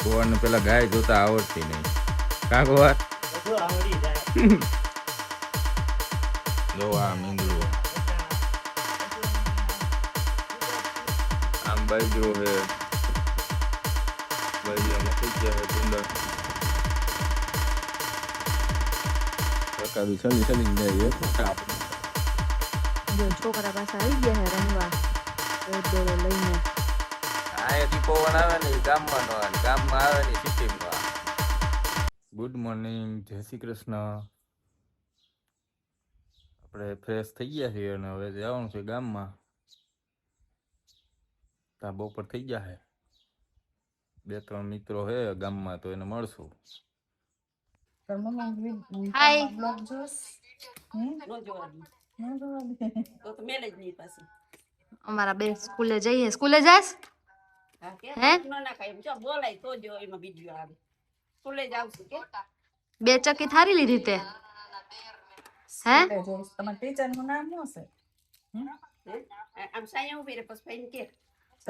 ગોવાને પેલા ગાય જોતા આવડતી નહીં. કા ગોવા જો આ મીંદડું આમ બાજુ હે બાજુમાં થઈ ગયા હે કુંડા કાકા બી ચલી જાય જો છોકરા પાસે આવી ગયા હે રમવા દોડો લઈને. આ પવન આવે ને ગામમાં નો આવે, ગામમાં આવે ને સિટીમાં. ગુડ મોર્નિંગ, જય શ્રી કૃષ્ણ. આપણે ફ્રેશ થઈ ગયા છીએ અને હવે જવાનું છે ગામમાં. ત્યાં બપોર થઈ ગયા છે. 2-3 મિત્રો છે ગામમાં તો એને મળશું. હાય અમારા બે સ્કૂલે જઈએ. સ્કૂલે જાસ હે બે ચક્કી થારી લીધી તે હે તમારા ટીચર નું નામ શું છે?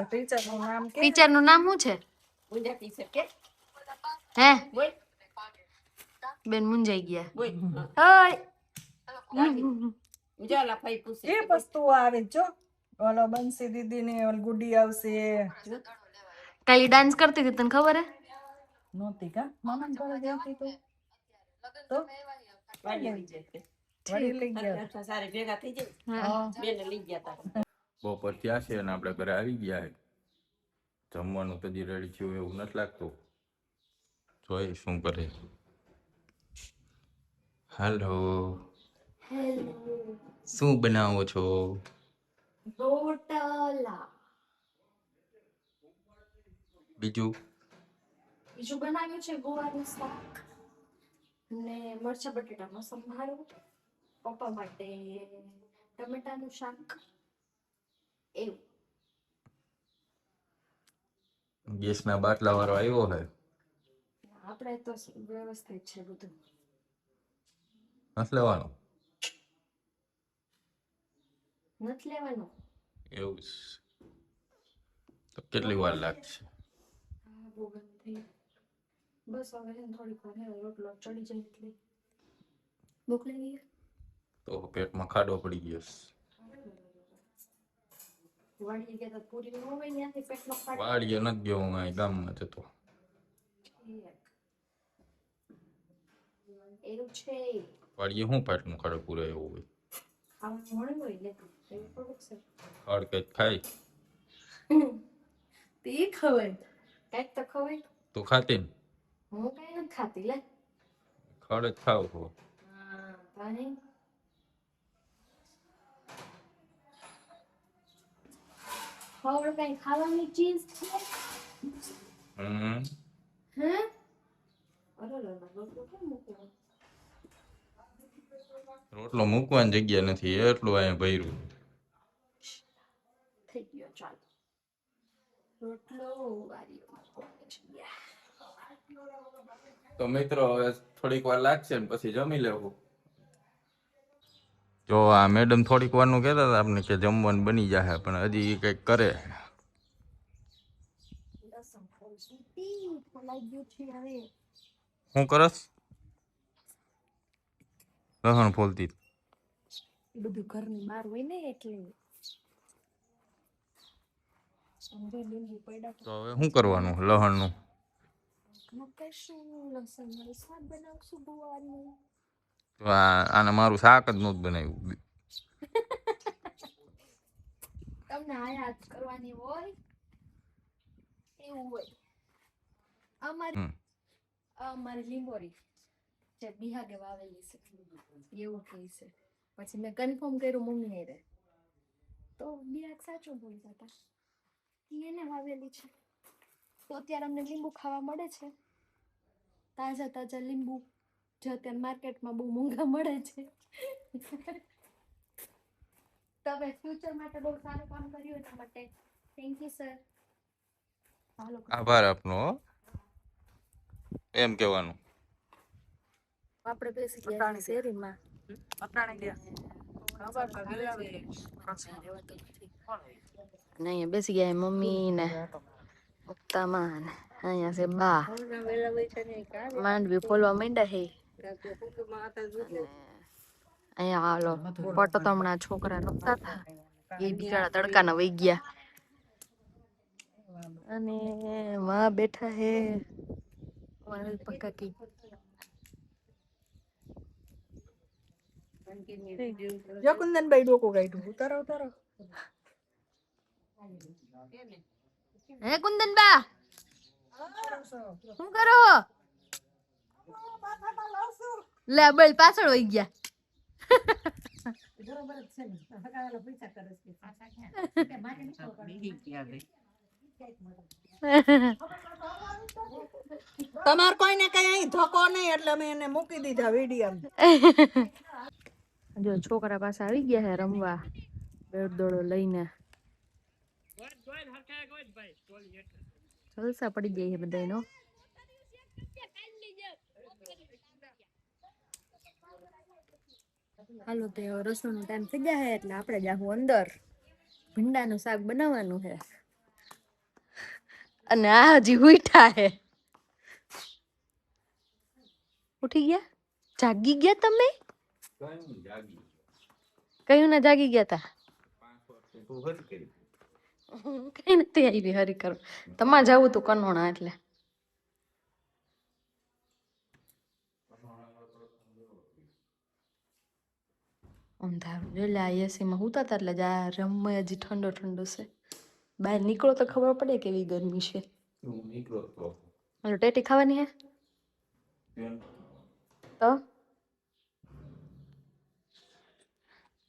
ટીચર નું નામ કે ટીચર નું નામ શું છે હે બેન મુંજાઈ ગયા. એ વસ્તુ આવે જો ઓલો બંસી દીદી ને ઓલ ગુડી આવશે કાલી ડાન્સ કરતી હતી તને ખબર હે? નહોતી કા મામા ને ઘરે જતી તો વાડી લઈ ગયા સારે ભેગા થઈ જાય બેન લઈ ગયા તા. બપોર થયા છે અને આપણે ઘરે આવી ગયા છે. જમવાનું તો હજી રેડી થયું એવું નથી લાગતું. જોઈ શું કરે. હાલો, શું બનાવો છો? રોટલા. બીજું બનાવ્યું છે ગોવાનું શાક અને મરચા બટેટાનો સંભારો. પપ્પા માટે ટમેટાનું શાક. એવું ગેસના બાટલા વાળો આવ્યો છે. આપણે તો વ્યવસ્થિત છે બધું. નથી લેવાનું નથી લેવાનું એવું છે. તો કેટલી વાર લાગશે? બહુ ગંધ થઈ. બસ હવે થોડીક વાર રોટલો ચડી જાય એટલે ભૂખ લાગી. તો પેટમાં ખાડો પડી ગયો. વાડીએ ગયા તો પૂરી ન હોય ત્યાંથી પેટનો ખાડો. વાડીએ નથી ગયો હું અહીં ગામમાં જતો. એવું છે. વાડીએ શું પેટનું ખાડો પૂરે એવું હોય? ખાવાનું મળે હોય લેતું એવું થોડુંક છે. ખડ કંઈક ખાય તે ખવાય કંઈક તો ખવાય. તો ખાતી ને? હું કઈ નથી ખાતી લે. ખડ જ ખાવ છો. પાણી ખવડ કઈ ખાવાની ચીજ છે હે? રોટલો મૂકવાની જગ્યા નથી એટલું અહીંયા ભર્યું. થઈ ગયો ચાલ રોટલો તો મિત્રો હવે થોડીક વાર લાગશે ને પછી જમી લેવું. જો આ મેડમ થોડીક વારનું કહેતા હતા આપણે કે જમવાનું બની જશે પણ હજી કંઈક કરે. શું કરસ? લસણ ફોલતી બધું ઘરની બહાર હોય ને એટલે. તો હવે શું કરવાનું લસણનું? લસણ શાક બનાવશું ગુવારનું. તો આને મારું શાક જ નહોતું બનાવ્યું. તમને આયાત કરવાની હોય એવું હોય. અમારી લીંબોરી જે બિહાગે વાવેલી છે એવું કહે છે. પછી મેં કન્ફર્મ કર્યું મમ્મી રે તો બિહાગ સાચું બોલતા હતા. એને વાવેલી છે તો અત્યારે અમને લીંબુ ખાવા મળે છે. તાજા તાજા લીંબુ જે અત્યારે માર્કેટમાં બહુ મોંઘા મળે છે. તમે ફ્યુચર માટે બહુ સારું કામ કર્યું એના માટે થેન્ક યુ સર. આભાર આપનો એમ કહેવાનું. આપણે બેસી ગયા શેરીમાં. નહીં બેસી ગયા મમ્મી ને પપ્પામાં અહીંયા છે બા માંડવી ફોલવા માંડ્યા હે. અહીંયા હાલો ફોટો તો હમણાં છોકરા નહોતા હતા એ બિચારા તડકાના વહી ગયા. અને માં બેઠા હે પક્કા કી જકુંદનભાઈ ડોકો કાઢ્યું ઉતારો ઉતારો. હે કુંદન બા શું કરો? લે બળ પાછળ વહી ગયા. તમાર કોઈને કઈ અહીં ધક્કો નહીં એટલે અમે એને મૂકી દીધા વિડીયો. જો છોકરા પાસે આવી ગયા હે રમવા બેટ દોડો લઈને. જલસા પડી ગઈ છે બધાયનો. હાલો તે રસોઈનો ટાઈમ થઈ ગયા હે એટલે આપણે જાહું અંદર. ભીંડાનું શાક બનાવવાનું છે અને આ હજી ઉઠા હે. ઉઠી ગયા? જાગી ગયા તમે? કયું ના જાગી ગયા તા? કઈ નથી આવી હરી કરો. તમારે જવું તું કનોણા એટલે. અંધારું એટલે આ એસી માં હુતા હતા એટલે જા રમવા હજી ઠંડો ઠંડો છે. બહાર નીકળો તો ખબર પડે કેવી ગરમી છે. હાલો ટેટી ખાવાની હે તો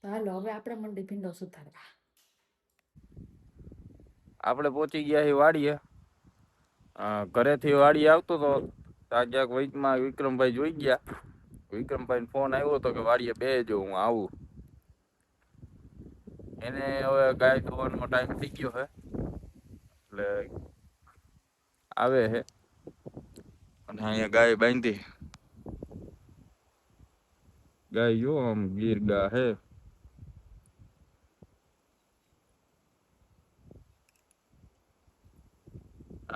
હાલો હવે આપણે મંડી ભીંડો સુધારવા. આપણે પહોંચી ગયા છીએ વાડીએ. ઘરેથી વાડી આવતો તો તાજાક વચમાં વિક્રમભાઈ જોઈ ગયા. વિક્રમભાઈ ફોન આવ્યો હતો કે વાડીએ બેસજો હું આવું. એને હવે ગાય ધોવાનો ટાઈમ થઈ ગયો છે એટલે આવે છે. અને અહીંયા ગાય બાંધી. ગાય જો આમ ગીર ગા હે.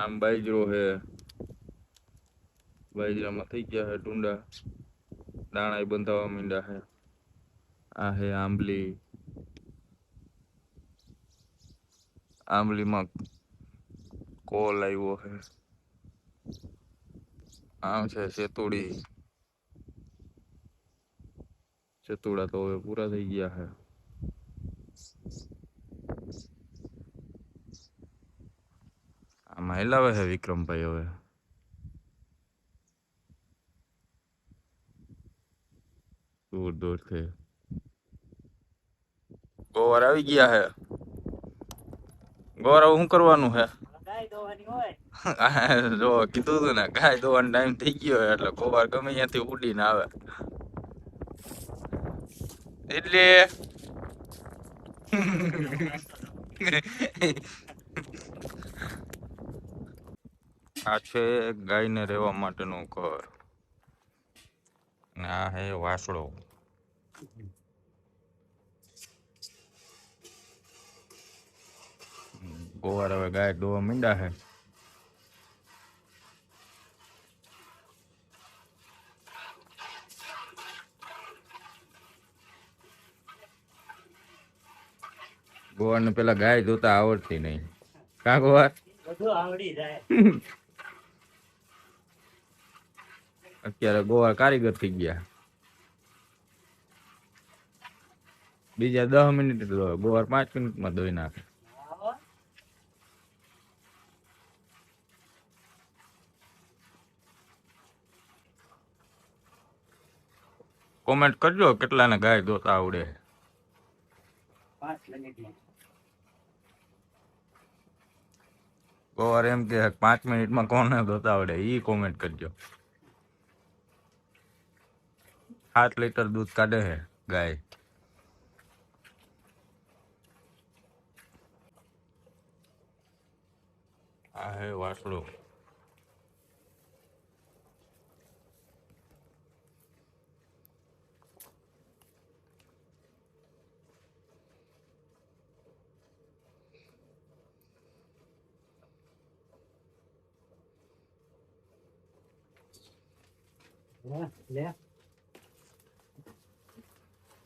આમ બાજરો હે. બાજરામાં થઈ ગયા હે ટુંડા. દાણા બંધાવા માંડ્યા હે. આ હે આંબલી. આંબલીમાં કોલ આવ્યો હે. આમ છે સેતુડી. સેતુડા તો હવે પૂરા થઈ ગયા હે. આમાં હેલાવે છે વિક્રમભાઈ હવે. દૂર દૂર થી ગોવાર આવી ગયા હે. ગોવાર શું કરવાનું હે? જો કીધું તું ને ગાય ધોવાનો ટાઈમ થઈ ગયો એટલે ગોવાર ગમે ત્યાંથી ઉડીને આવે. એટલે આ છે ગાયને રહેવા માટેનું ઘર. અને આ હે વાસળો. ગોવાર હવે ગાય દોવા માંડ્યા હે. ગોવાર ને પેલા ગાય ધોતા આવડતી નહીં. કા ગોવાર? બધું આવડી જાય. અત્યારે ગોવાર કારીગર થઈ ગયા. બીજા 10 મિનિટ ધોવે. ગોવાર 5 મિનિટમાં ધોઈ નાખે. કોમેન્ટ કરજો કેટલાને ગાય ધોતા આવડે. 5 મિનિટમાં. ગોવાર એમ કે 5 મિનિટમાં કોને ધોતા આવડે ઈ કોમેન્ટ કરજો. 7 લીટર દૂધ કાઢે છે ગાય. આ હે વાસળો.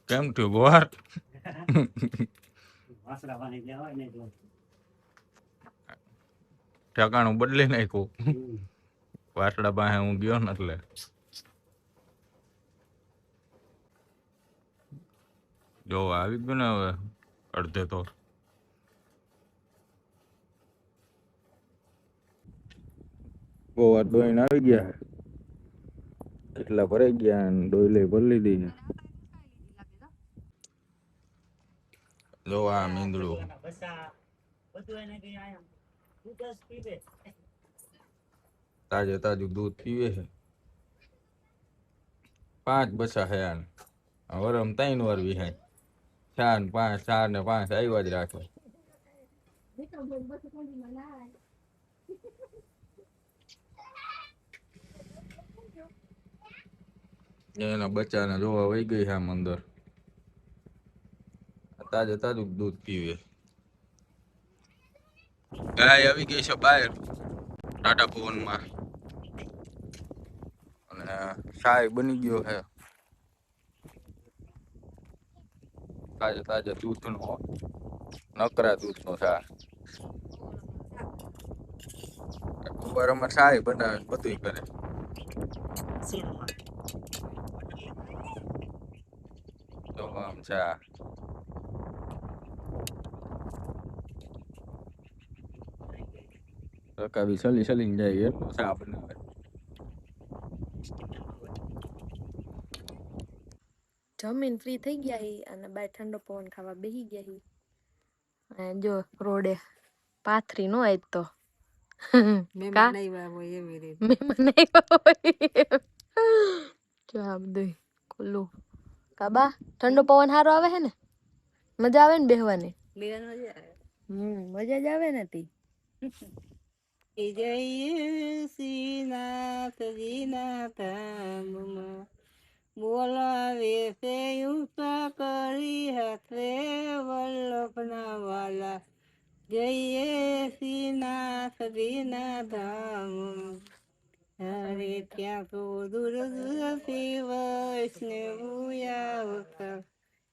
કેમ થયું ગોવાર? ઠેકાણું બદલી નાખ્યું. વાસડા પાસે હું ગયો ને એટલે જો આવી ગયું ને હવે અડધે તો. ગોવાર દોઈને આવી ગયા, કેટલા ભરાઈ ગયા ને ડોયલે ભરી લીધી. જો આ મીંદડું તાજે તાજું દૂધ પીવે છે. 5 બસા હે આને. વરમ 3 વાર વિહાય. 4 ને 5, 4 ને 5 આવ્યા જ રાખે. એના બચ્ચાને જોવા વહી ગઈ છે આમ અંદર. તાજે તાજું દૂધ પીવે. ગાય આવી ગઈ છે બહાર ટાટા પવનમાં અને ચાય બની ગયો છે. તાજે તાજે દૂધનો નકરા દૂધનો ચા. ઉપર અમારે ચાય બનાવે બધું કરે. તો આમ ચા રકાબી ચલી ચલીને જાય એટલો ચા બનાવે. જમીન ફ્રી થઈ ગયા હી અને બાર ઠંડો પવન ખાવા બેહી ગયા હી. અને જો રોડે પાથરી નો આજ તો મહેમાન આવ્યા હોય એવી રીતે મહેમાન આવ્યા હોય જો આ બધું ખુલ્લું. કાબા ઠંડો પવન સારો આવે છે ને, મજા આવે ને બેહવાની? મજા જ આવે ને તી. જય શ્રીનાથજીના ધામમાં બોલાવે છે ઊંચા કરી હાથે વલ્લભના વાલા. જય શ્રીનાથજીના ધામમાં હરે ત્યાં તો દૂર દૂરથી વૈષ્ણવ આવતા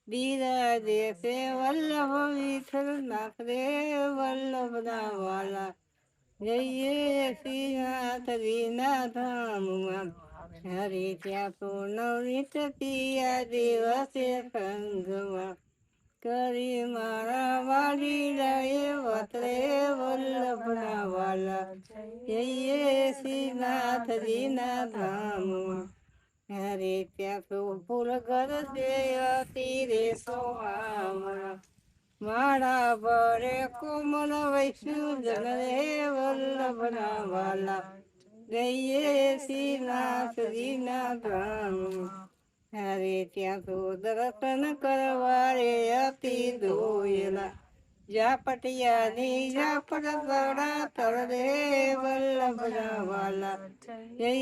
બિરાજે છે વલ્લભ વિઠ્ઠલનાથ રે વલ્લભના વાલા. જય શ્રીનાથજીના ધામમાં હરે ત્યાં તો નવનીત પિયા દિવસે સંગમાં કરી મારા વાડીલાએ વતરે વલ્લભના વાલા. જય શ્રીનાથજીના ધામમાં હરે ત્યાં તો ફૂલ ઘર છે તીરે સોહામણા મારા ભરે કોમલ વૈષ્ણુજન રે વલ્લભના વાલા. જય શ્રીનાથજીના ધામમાં હરે ત્યાં તો દર્શન કરવા રે અતિ દોયલા ઝાપટિયાની ઝાપટ તળા તળ રે વલ્લભના વાલા. જય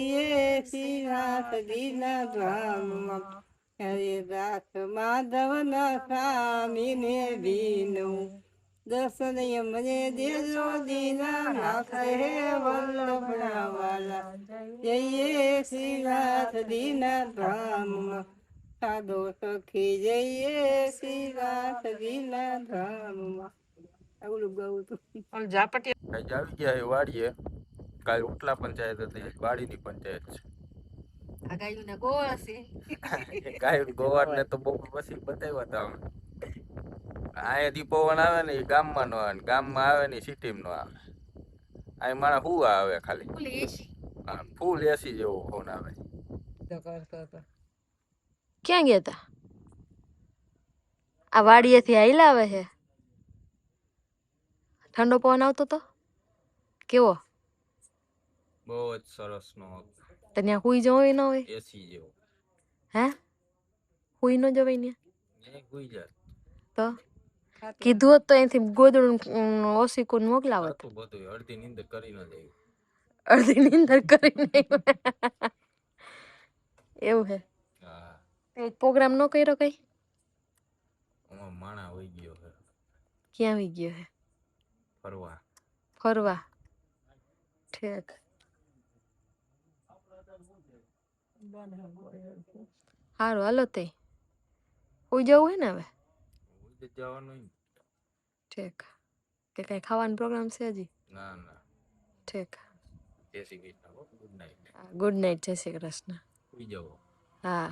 શ્રીનાથજીના ધામમાં હરિદાસ માધવના સ્વામીને બીનું દર્શન મને દેજો દીનાનાથ હે વલ્લભના વાલા. જય શ્રીનાથજીના ધામમાં સાધો સખી જય શ્રીનાથજીના ધામમાં. આવડું ગાવું તું ઝાપટી આજ આવી ગયા એ વાડીએ. કાલ ઉટલા પંચાયત હતી, વાડીની પંચાયત છે. આ ગાયું ના ગોળ છે. કાંઈ ગોવાર ને તો બહુ પછી બતાવ્યા હતા. અહીંયાથી પવન આવે ને એ ગામમાં નો આવે, ગામમાં આવે ને સિટીમાં નો આવે. અહીં મારા હુવા આવે ખાલી ફૂલ એસી જેવો ફોન આવે. ક્યાં ગયા તા? આ વાડીએથી આઈલા આવે છે. ઠંડો પવન આવતો તો કેવો? બહુ જ સરસ નો તો ત્યાં હુઈ જવાય ન હોય? એસી જેવો. હે હુઈ ન જવાય ને? હુઈ જાય તો કીધું હોત તો અહીંથી ગોદડું ઓસીકું મોકલાવત. બધું અડધી નીંદર કરીને જાય. અડધી નીંદર કરીને એવું હે? હા. પ્રોગ્રામ નો કર્યો કઈ? માણા હોઈ ગયો છે. ક્યાં આવી ગયો હે? ફરવા. ફરવા ઠેક. સારું હાલો તે ઉઈ જવું હે ને હવે જવાનું ઠીક કે કઈ ખાવાનો પ્રોગ્રામ છે હજી ના ના ઠીક જય Shri Krishna good night good night જય શ્રી કૃષ્ણ સુઈ જાઓ હા